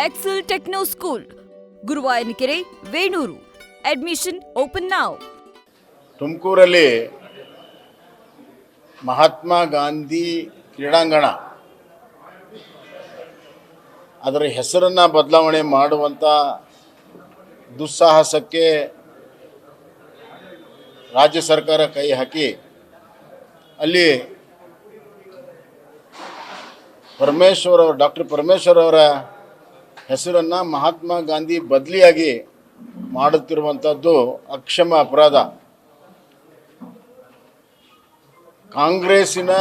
Excel Techno School, Guruvayanakere, Venur. Admission open now. ತುಮಕೂರಲ್ಲಿ ಮಹಾತ್ಮ ಗಾಂಧಿ ಕ್ರೀಡಾಂಗಣ ಅದರ ಹೆಸರನ್ನು ಬದಲಾವಣೆ ಮಾಡುವಂಥ ದುಸ್ಸಾಹಸಕ್ಕೆ ರಾಜ್ಯ ಸರ್ಕಾರ ಕೈ ಹಾಕಿ ಅಲ್ಲಿ ಡಾಕ್ಟರ್ ಪರಮೇಶ್ವರ್ ಅವರ ಹೆಸರನ್ನು ಮಹಾತ್ಮ ಗಾಂಧಿ ಬದಲಿಯಾಗಿ ಮಾಡುತ್ತಿರುವಂಥದ್ದು ಅಕ್ಷಮ ಅಪರಾಧ. ಕಾಂಗ್ರೆಸ್ಸಿನ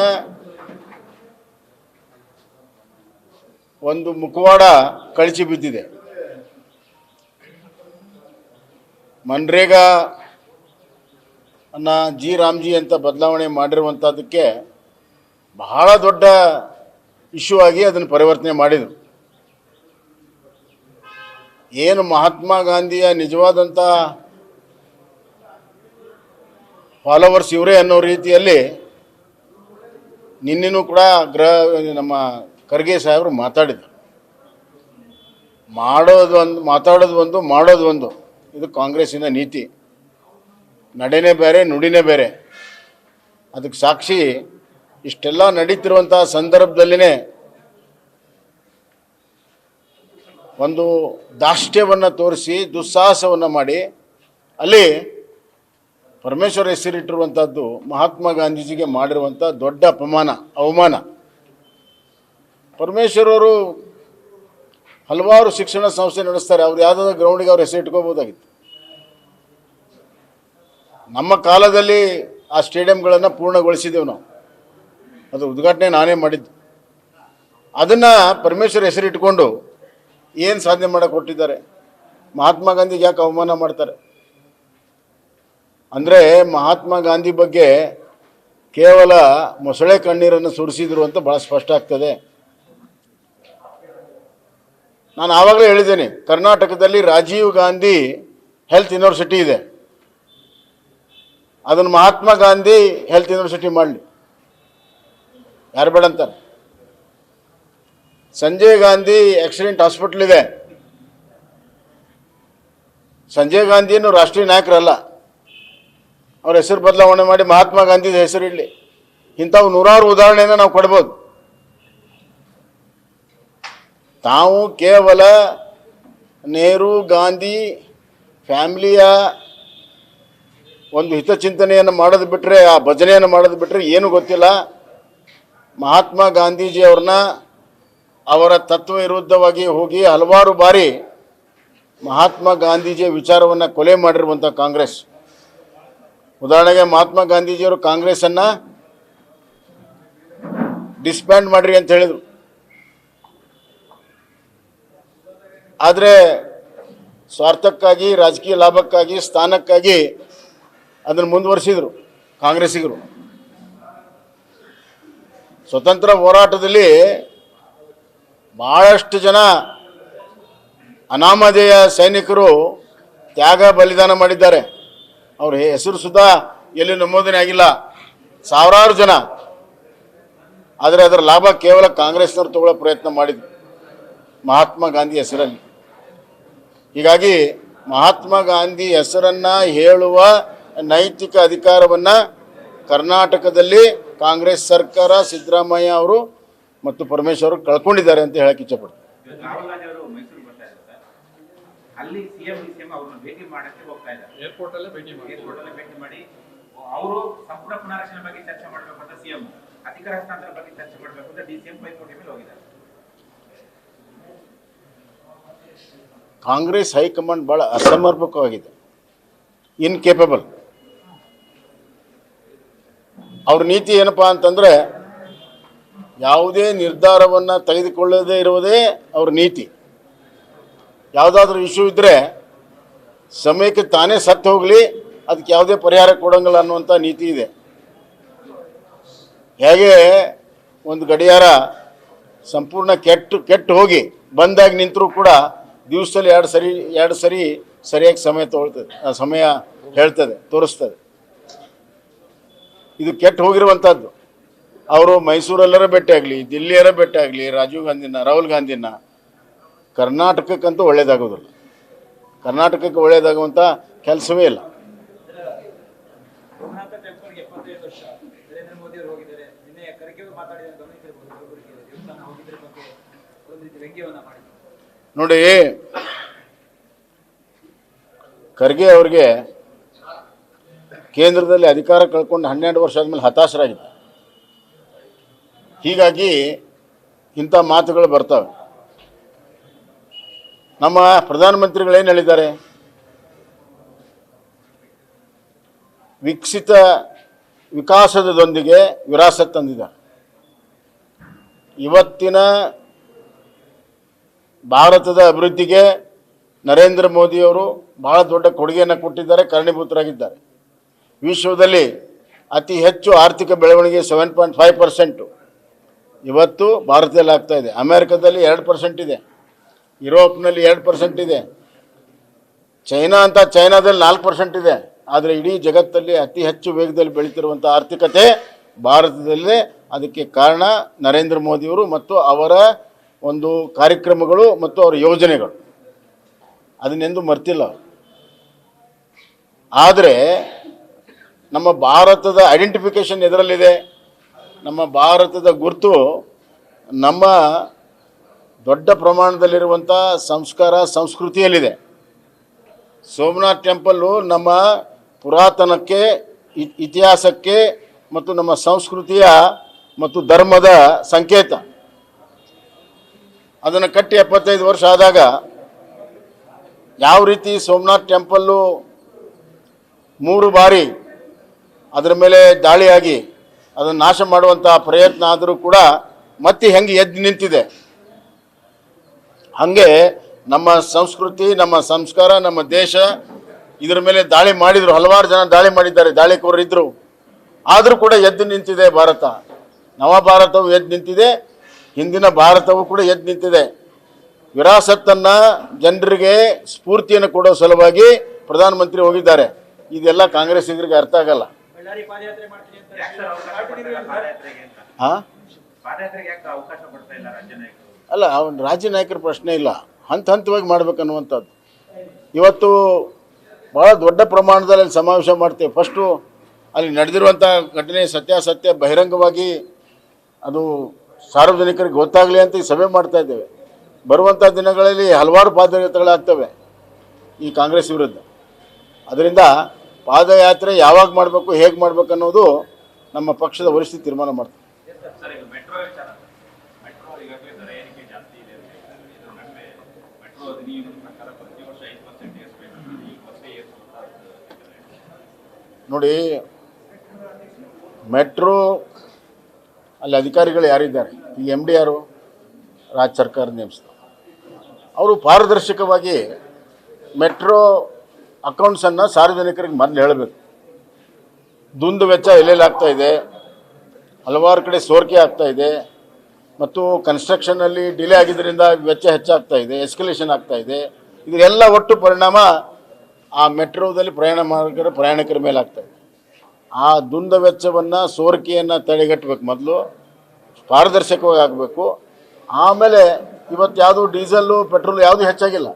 ಒಂದು ಮುಖವಾಡ ಕಳಚಿ ಬಿದ್ದಿದೆ. ಮನ್ರೇಗಾ ಅನ್ನ ಜಿ ರಾಮ್ಜಿ ಅಂತ ಬದಲಾವಣೆ ಮಾಡಿರುವಂಥದ್ದಕ್ಕೆ ಬಹಳ ದೊಡ್ಡ ಇಶ್ಯೂ ಆಗಿ ಅದನ್ನು ಪರಿವರ್ತನೆ ಮಾಡಿದರು. ಏನು ಮಹಾತ್ಮ ಗಾಂಧಿಯ ನಿಜವಾದಂಥ ಫಾಲೋವರ್ಸ್ ಇವರೇ ಅನ್ನೋ ರೀತಿಯಲ್ಲಿ ನಿನ್ನೆನೂ ಕೂಡ ನಮ್ಮ ಖರ್ಗೆ ಸಾಹೇಬರು ಮಾತಾಡಿದರು. ಮಾತಾಡೋದು ಒಂದು ಮಾಡೋದು ಒಂದು, ಇದು ಕಾಂಗ್ರೆಸ್ಸಿನ ನೀತಿ. ನಡೆನೇ ಬೇರೆ, ನುಡಿನೇ ಬೇರೆ. ಅದಕ್ಕೆ ಸಾಕ್ಷಿ ಇಷ್ಟೆಲ್ಲ ನಡೀತಿರುವಂಥ ಸಂದರ್ಭದಲ್ಲಿನೇ ಒಂದು ದಾಷ್ಟ್ಯವನ್ನು ತೋರಿಸಿ ದುಸ್ಸಾಹಸವನ್ನು ಮಾಡಿ ಅಲ್ಲಿ ಪರಮೇಶ್ವರ್ ಹೆಸರಿಟ್ಟಿರುವಂಥದ್ದು ಮಹಾತ್ಮ ಗಾಂಧೀಜಿಗೆ ಮಾಡಿರುವಂಥ ದೊಡ್ಡ ಅವಮಾನ. ಪರಮೇಶ್ವರ್ ಅವರು ಹಲವಾರು ಶಿಕ್ಷಣ ಸಂಸ್ಥೆ ನಡೆಸ್ತಾರೆ. ಅವ್ರು ಯಾವುದಾದ್ರೂ ಗ್ರೌಂಡಿಗೆ ಅವ್ರ ಹೆಸರು ಇಟ್ಕೋಬೋದಾಗಿತ್ತು. ನಮ್ಮ ಕಾಲದಲ್ಲಿ ಆ ಸ್ಟೇಡಿಯಂಗಳನ್ನು ಪೂರ್ಣಗೊಳಿಸಿದ್ದೆವು ನಾವು. ಅದು ಉದ್ಘಾಟನೆ ನಾನೇ ಮಾಡಿದ್ದು. ಅದನ್ನು ಪರಮೇಶ್ವರ್ ಹೆಸರಿಟ್ಕೊಂಡು ಏನು ಸಾಧನೆ ಮಾಡೋಕ್ಕೆ ಕೊಟ್ಟಿದ್ದಾರೆ? ಮಹಾತ್ಮ ಗಾಂಧಿಗೆ ಯಾಕೆ ಅವಮಾನ ಮಾಡ್ತಾರೆ? ಅಂದರೆ ಮಹಾತ್ಮ ಗಾಂಧಿ ಬಗ್ಗೆ ಕೇವಲ ಮೊಸಳೆ ಕಣ್ಣೀರನ್ನು ಸುರಿಸಿದ್ರು ಅಂತ ಭಾಳ ಸ್ಪಷ್ಟ ಆಗ್ತದೆ. ನಾನು ಆವಾಗಲೇ ಹೇಳಿದ್ದೇನೆ, ಕರ್ನಾಟಕದಲ್ಲಿ ರಾಜೀವ್ ಗಾಂಧಿ ಹೆಲ್ತ್ ಯೂನಿವರ್ಸಿಟಿ ಇದೆ. ಅದನ್ನು ಮಹಾತ್ಮ ಗಾಂಧಿ ಹೆಲ್ತ್ ಯೂನಿವರ್ಸಿಟಿ ಮಾಡಲಿ, ಯಾರು ಬೇಡ ಅಂತಾರೆ. ಸಂಜಯ್ ಗಾಂಧಿ ಆಕ್ಸಿಡೆಂಟ್ ಹಾಸ್ಪಿಟಲ್ ಇದೆ. ಸಂಜಯ್ ಗಾಂಧಿಯನ್ನು ರಾಷ್ಟ್ರೀಯ ನಾಯಕರಲ್ಲ, ಅವ್ರ ಹೆಸರು ಬದಲಾವಣೆ ಮಾಡಿ ಮಹಾತ್ಮ ಗಾಂಧಿ ಹೆಸರಿಡಲಿ. ಇಂಥವು ನೂರಾರು ಉದಾಹರಣೆಯನ್ನು ನಾವು ಕೊಡ್ಬೋದು. ತಾವು ಕೇವಲ ನೆಹರು ಗಾಂಧಿ ಫ್ಯಾಮಿಲಿಯ ಒಂದು ಹಿತಚಿಂತನೆಯನ್ನು ಮಾಡೋದು ಬಿಟ್ಟರೆ, ಆ ಭಜನೆಯನ್ನು ಮಾಡೋದು ಬಿಟ್ಟರೆ ಏನೂ ಗೊತ್ತಿಲ್ಲ. ಮಹಾತ್ಮ ಗಾಂಧೀಜಿಯವ್ರನ್ನ ಅವರ ತತ್ವ ವಿರುದ್ಧವಾಗಿ ಹೋಗಿ ಹಲವಾರು ಬಾರಿ ಮಹಾತ್ಮ ಗಾಂಧೀಜಿಯ ವಿಚಾರವನ್ನು ಕೊಲೆ ಮಾಡಿರುವಂಥ ಕಾಂಗ್ರೆಸ್. ಉದಾಹರಣೆಗೆ ಮಹಾತ್ಮ ಗಾಂಧೀಜಿಯವರು ಕಾಂಗ್ರೆಸ್ಸನ್ನು ಡಿಸ್ಬ್ಯಾಂಡ್ ಮಾಡಿರಿ ಅಂತ ಹೇಳಿದರು. ಆದರೆ ಸ್ವಾರ್ಥಕ್ಕಾಗಿ, ರಾಜಕೀಯ ಲಾಭಕ್ಕಾಗಿ, ಸ್ಥಾನಕ್ಕಾಗಿ ಅದನ್ನು ಮುಂದುವರಿಸಿದರು ಕಾಂಗ್ರೆಸ್ಸಿಗರು. ಸ್ವತಂತ್ರ ಹೋರಾಟದಲ್ಲಿ ಭಾಳಷ್ಟು ಜನ ಅನಾಮಧೇಯ ಸೈನಿಕರು ತ್ಯಾಗ ಬಲಿದಾನ ಮಾಡಿದ್ದಾರೆ. ಅವ್ರ ಹೆಸರು ಸುಧಾ ಎಲ್ಲಿ ನಮೂದನೆ ಆಗಿಲ್ಲ, ಸಾವಿರಾರು ಜನ. ಆದರೆ ಅದರ ಲಾಭ ಕೇವಲ ಕಾಂಗ್ರೆಸ್ನವರು ತಗೊಳ್ಳೋ ಪ್ರಯತ್ನ ಮಾಡಿದರು ಮಹಾತ್ಮ ಗಾಂಧಿ ಹೆಸರಲ್ಲಿ. ಹೀಗಾಗಿ ಮಹಾತ್ಮ ಗಾಂಧಿ ಹೆಸರನ್ನು ಹೇಳುವ ನೈತಿಕ ಅಧಿಕಾರವನ್ನು ಕರ್ನಾಟಕದಲ್ಲಿ ಕಾಂಗ್ರೆಸ್ ಸರ್ಕಾರ, ಸಿದ್ದರಾಮಯ್ಯ ಅವರು ಮತ್ತು ಪರಮೇಶ್ವರ್ ಕಳ್ಕೊಂಡಿದ್ದಾರೆ ಅಂತ ಹೇಳಕ್ಕೆ ಇಚ್ಛೆಪಡ್ತೀನಿ. ಅಲ್ಲಿ ಸಿಎಂ ಅವರನ್ನು ಭೇಟಿ ಮಾಡಕ್ಕೆ ಹೋಗ್ತಾ ಇದ್ದಾರೆ. ಏರ್ಪೋರ್ಟ್ ಅಲ್ಲೇ ಭೇಟಿ ಮಾಡಿ ಅವರು ಸಂಪೂರ್ಣ ಪುನರ್ರಚನೆ ಬಗ್ಗೆ ಚರ್ಚೆ ಮಾಡಬೇಕು ಅಂತ ಸಿಎಂ, ಅಧಿಕಾರ ಹಸ್ತಾಂತರ ಬಗ್ಗೆ ಚರ್ಚೆ ಮಾಡಬೇಕು ಅಂತ ಡಿಸಿಎಂ ಪೈಪೋಟಿ ಮೇಲೆ ಹೋಗಿದ್ದಾರೆ. ಕಾಂಗ್ರೆಸ್ ಹೈಕಮಾಂಡ್ ಬಹಳ ಅಸಮರ್ಪಕವಾಗಿದೆ, ಇನ್ಕೇಪಬಲ್. ಅವ್ರ ನೀತಿ ಏನಪ್ಪಾ ಅಂತಂದ್ರೆ, ಯಾವುದೇ ನಿರ್ಧಾರವನ್ನು ತೆಗೆದುಕೊಳ್ಳದೇ ಇರುವುದೇ ಅವ್ರ ನೀತಿ. ಯಾವುದಾದ್ರೂ ಇಶ್ಯೂ ಇದ್ದರೆ ಸಮಯಕ್ಕೆ ತಾನೇ ಸತ್ತು ಹೋಗಲಿ, ಅದಕ್ಕೆ ಯಾವುದೇ ಪರಿಹಾರ ಕೊಡೋಂಗಿಲ್ಲ ಅನ್ನುವಂಥ ನೀತಿ ಇದೆ. ಹೇಗೆ ಒಂದು ಗಡಿಯಾರ ಸಂಪೂರ್ಣ ಕೆಟ್ಟು ಹೋಗಿ ಬಂದಾಗಿ ನಿಂತರೂ ಕೂಡ ದಿವಸದಲ್ಲಿ ಎರಡು ಸರಿ ಸರಿಯಾಗಿ ಸಮಯ ಹೇಳ್ತದೆ, ತೋರಿಸ್ತದೆ. ಇದು ಕೆಟ್ಟು ಹೋಗಿರುವಂಥದ್ದು. ಅವರು ಮೈಸೂರಲ್ಲರ ಭೇಟಿ ಆಗಲಿ, ದಿಲ್ಲಿಯರ ಭೇಟಿ ಆಗಲಿ, ರಾಹುಲ್ ಗಾಂಧಿನ ಕರ್ನಾಟಕಕ್ಕಂತೂ ಒಳ್ಳೆಯದಾಗೋದಿಲ್ಲ. ಕರ್ನಾಟಕಕ್ಕೆ ಒಳ್ಳೆಯದಾಗುವಂಥ ಕೆಲಸವೇ ಇಲ್ಲ. ಸೋಮನಾಥ ಟೆಂಪಲ್ಗೆ 75 ವರ್ಷ ನರೇಂದ್ರ ಮೋದಿ ಅವರು ಹೋಗಿದ್ದಾರೆ. ನಿನ್ನೆ ಖರ್ಗೆ ಅವರು ಮಾತಾಡಿದ ಗಮನಿಸಿರಬಹುದು. ಕಲಬುರಗಿಯಲ್ಲಿ ದೇವಸ್ಥಾನ ಹೋಗಿದ್ರ ಬಗ್ಗೆ ಒಂದು ರೀತಿ ವ್ಯಂಗ್ಯವನ್ನ ಮಾಡಿದ್ರು. ನೋಡಿ, ಖರ್ಗೆ ಅವರಿಗೆ ಕೇಂದ್ರದಲ್ಲಿ ಅಧಿಕಾರ ಕಳ್ಕೊಂಡು 12 ವರ್ಷ ಆದಮೇಲೆ ಹತಾಶರಾಗಿದ್ದಾರೆ. ಹೀಗಾಗಿ ಇಂಥ ಮಾತುಗಳು ಬರ್ತವೆ. ನಮ್ಮ ಪ್ರಧಾನಮಂತ್ರಿಗಳೇನು ಹೇಳಿದ್ದಾರೆ? ವಿಕಾಸದೊಂದಿಗೆ ವಿರಾಸತ್ ತಂದಿದ್ದಾರೆ. ಇವತ್ತಿನ ಭಾರತದ ಅಭಿವೃದ್ಧಿಗೆ ನರೇಂದ್ರ ಮೋದಿಯವರು ಭಾಳ ದೊಡ್ಡ ಕೊಡುಗೆಯನ್ನು ಕೊಟ್ಟಿದ್ದಾರೆ, ಕಾರಣೀಭೂತರಾಗಿದ್ದಾರೆ. ವಿಶ್ವದಲ್ಲಿ ಅತಿ ಹೆಚ್ಚು ಆರ್ಥಿಕ ಬೆಳವಣಿಗೆ 7.5% ಇವತ್ತು ಭಾರತದಲ್ಲಿ ಆಗ್ತಾ ಇದೆ. ಅಮೆರಿಕದಲ್ಲಿ 2% ಇದೆ, ಯುರೋಪ್ನಲ್ಲಿ 2% ಇದೆ, ಚೈನಾದಲ್ಲಿ 4% ಇದೆ. ಆದರೆ ಇಡೀ ಜಗತ್ತಲ್ಲಿ ಅತಿ ಹೆಚ್ಚು ವೇಗದಲ್ಲಿ ಬೆಳೀತಿರುವಂಥ ಆರ್ಥಿಕತೆ ಭಾರತದಲ್ಲೇ. ಅದಕ್ಕೆ ಕಾರಣ ನರೇಂದ್ರ ಮೋದಿಯವರು ಮತ್ತು ಅವರ ಒಂದು ಕಾರ್ಯಕ್ರಮಗಳು ಮತ್ತು ಅವರ ಯೋಜನೆಗಳು. ಅದನ್ನೆಂದು ಮರ್ತಿಲ್ಲ. ಆದರೆ ನಮ್ಮ ಭಾರತದ ಐಡೆಂಟಿಫಿಕೇಷನ್ ಎದರಲ್ಲಿದೆ? ನಮ್ಮ ಭಾರತದ ಗುರುತು ನಮ್ಮ ದೊಡ್ಡ ಪ್ರಮಾಣದಲ್ಲಿರುವಂಥ ಸಂಸ್ಕಾರ ಸಂಸ್ಕೃತಿಯಲ್ಲಿದೆ. ಸೋಮನಾಥ್ ಟೆಂಪಲ್ಲು ನಮ್ಮ ಪುರಾತನಕ್ಕೆ, ಇತಿಹಾಸಕ್ಕೆ ಮತ್ತು ನಮ್ಮ ಸಂಸ್ಕೃತಿಯ ಮತ್ತು ಧರ್ಮದ ಸಂಕೇತ. ಅದನ್ನು ಕಟ್ಟಿ 75 ವರ್ಷ ಆದಾಗ ಯಾವ ರೀತಿ ಸೋಮನಾಥ್ ಟೆಂಪಲ್ಲು 3 ಬಾರಿ ಅದರ ಮೇಲೆ ದಾಳಿಯಾಗಿ ಅದನ್ನು ನಾಶ ಮಾಡುವಂಥ ಪ್ರಯತ್ನ ಆದರೂ ಕೂಡ ಮತ್ತೆ ಹೆಂಗೆ ಎದ್ದು ನಿಂತಿದೆ, ಹಾಗೆ ನಮ್ಮ ಸಂಸ್ಕೃತಿ, ನಮ್ಮ ಸಂಸ್ಕಾರ, ನಮ್ಮ ದೇಶ ಇದರ ಮೇಲೆ ದಾಳಿ ಮಾಡಿದರು. ಹಲವಾರು ಜನ ದಾಳಿ ಮಾಡಿದ್ದಾರೆ, ದಾಳಿಕೋರರಿದ್ದರು. ಆದರೂ ಕೂಡ ಎದ್ದು ನಿಂತಿದೆ ಭಾರತ. ನವ ಭಾರತವು ಎದ್ದು ನಿಂತಿದೆ, ಹಿಂದಿನ ಭಾರತವು ಕೂಡ ಎದ್ದು ನಿಂತಿದೆ. ವಿರಾಸತ್ತನ್ನು ಜನರಿಗೆ ಸ್ಫೂರ್ತಿಯನ್ನು ಕೊಡೋ ಸಲುವಾಗಿ ಪ್ರಧಾನಮಂತ್ರಿ ಹೋಗಿದ್ದಾರೆ. ಇದೆಲ್ಲ ಕಾಂಗ್ರೆಸ್ಸಿಗರಿಗೆ ಅರ್ಥ ಆಗಲ್ಲ. ಬಳ್ಳಾರಿ ಪಾದಯಾತ್ರೆ ಮಾಡ್ತೀನಿ ಅಂತ ಯಾಕೆ ಸರ್ ಅವಕಾಶ ಕೊಡ್ತಾ ಇಲ್ಲ ಪಾದಯಾತ್ರೆಗೆ ಅಂತ? ಹಾಂ, ಪಾದಯಾತ್ರೆಗೆ ಯಾಕೆ ಅವಕಾಶ ಕೊಡ್ತಾ ಇಲ್ಲ ರಾಜ್ಯ ನಾಯಕರು? ಅಲ್ಲ, ಅವನು ರಾಜ್ಯ ನಾಯಕರ ಪ್ರಶ್ನೆ ಇಲ್ಲ, ಹಂತವಾಗಿ ಮಾಡ್ಬೇಕನ್ನುವಂಥದ್ದು. ಇವತ್ತು ಭಾಳ ದೊಡ್ಡ ಪ್ರಮಾಣದಲ್ಲಿ ಅಲ್ಲಿ ಸಮಾವೇಶ ಮಾಡ್ತೇವೆ. ಫಸ್ಟು ಅಲ್ಲಿ ನಡೆದಿರುವಂಥ ಘಟನೆ ಸತ್ಯಾಸತ್ಯ ಬಹಿರಂಗವಾಗಿ ಅದು ಸಾರ್ವಜನಿಕರಿಗೆ ಗೊತ್ತಾಗಲಿ ಅಂತ ಈ ಸಭೆ ಮಾಡ್ತಾ ಇದ್ದೇವೆ. ಬರುವಂಥ ದಿನಗಳಲ್ಲಿ ಹಲವಾರು ಪಾದಯಾತ್ರೆಗಳಾಗ್ತವೆ ಈ ಕಾಂಗ್ರೆಸ್ ವಿರುದ್ಧ. ಅದರಿಂದ ಪಾದಯಾತ್ರೆ ಯಾವಾಗ ಮಾಡಬೇಕು, ಹೇಗೆ ಮಾಡಬೇಕು ಅನ್ನೋದು ನಮ್ಮ ಪಕ್ಷದ ವರಿಷ್ಠ ತೀರ್ಮಾನ ಮಾಡ್ತಾರೆ. ಸರ್, ಈಗ ಮೆಟ್ರೋ ವಿಚಾರ, ಮೆಟ್ರೋ ಈಗಾಗಲೇ ದರ ಏರಿಕೆ ಜಾಸ್ತಿ ಇದೆ. ಇದ್ರ ನಡುವೆ ಮೆಟ್ರೋ ಅಧಿನಿಯಮದ ಪ್ರಕಾರ ಪ್ರತಿ ವರ್ಷ 5% ಏರಿಸಬೇಕು, ಈಗ ಮತ್ತೆ ಏರಿಸುವಂತ ನೋಡಿ, ಮೆಟ್ರೋ ಅಲ್ಲಿ ಅಧಿಕಾರಿಗಳು ಯಾರಿದ್ದಾರೆ, ಈ MD ಯಾರು? ರಾಜ್ಯ ಸರ್ಕಾರ ನೇಮಿಸ್ತಾರೆ. ಅವರು ಪಾರದರ್ಶಕವಾಗಿ ಮೆಟ್ರೋ ಅಕೌಂಟ್ಸನ್ನು ಸಾರ್ವಜನಿಕರಿಗೆ ಮೊದಲು ಹೇಳಬೇಕು. ದುಂದು ವೆಚ್ಚ ಎಲ್ಲೆಲ್ಲಿ ಆಗ್ತಾ ಇದೆ, ಹಲವಾರು ಕಡೆ ಸೋರಿಕೆ ಆಗ್ತಾ ಇದೆ, ಮತ್ತು ಕನ್ಸ್ಟ್ರಕ್ಷನಲ್ಲಿ ಡಿಲೇ ಆಗಿದ್ದರಿಂದ ವೆಚ್ಚ ಹೆಚ್ಚಾಗ್ತಾ ಇದೆ, ಎಸ್ಕಲೇಷನ್ ಆಗ್ತಾ ಇದೆ. ಇದರೆಲ್ಲ ಒಟ್ಟು ಪರಿಣಾಮ ಆ ಮೆಟ್ರೋದಲ್ಲಿ ಪ್ರಯಾಣಿಕರ ಮೇಲೆ ಆಗ್ತಾ ಇದೆ. ಆ ದುಂದು ವೆಚ್ಚವನ್ನು, ಸೋರಿಕೆಯನ್ನು ತಡೆಗಟ್ಟಬೇಕು. ಮೊದಲು ಪಾರದರ್ಶಕವಾಗಿ ಆಗಬೇಕು. ಆಮೇಲೆ ಇವತ್ತು ಯಾವುದು ಡೀಸೆಲ್ಲು, ಪೆಟ್ರೋಲ್ ಯಾವುದೂ ಹೆಚ್ಚಾಗಿಲ್ಲ,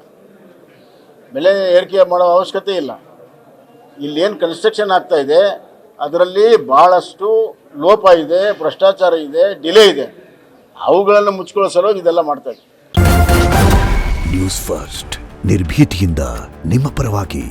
ಬೆಲೆ ಏರಿಕೆ ಮಾಡೋ ಅವಶ್ಯಕತೆ ಇಲ್ಲ. ಇಲ್ಲೇನು ಕನ್ಸ್ಟ್ರಕ್ಷನ್ ಆಗ್ತಾ ಇದೆ ಅದರಲ್ಲಿ ಭಾಳಷ್ಟು ಲೋಪ ಇದೆ, ಭ್ರಷ್ಟಾಚಾರ ಇದೆ, ಡಿಲೇ ಇದೆ. ಅವುಗಳನ್ನು ಮುಚ್ಕೊಳ್ಳೋ ಸಲುವಾಗಿ ಇದೆಲ್ಲ ಮಾಡ್ತಾ ಇದೆ. ನ್ಯೂಸ್ ಫಸ್ಟ್ ನಿರ್ಭೀತಿಯಿಂದ ನಿಮ್ಮ ಪರವಾಗಿ.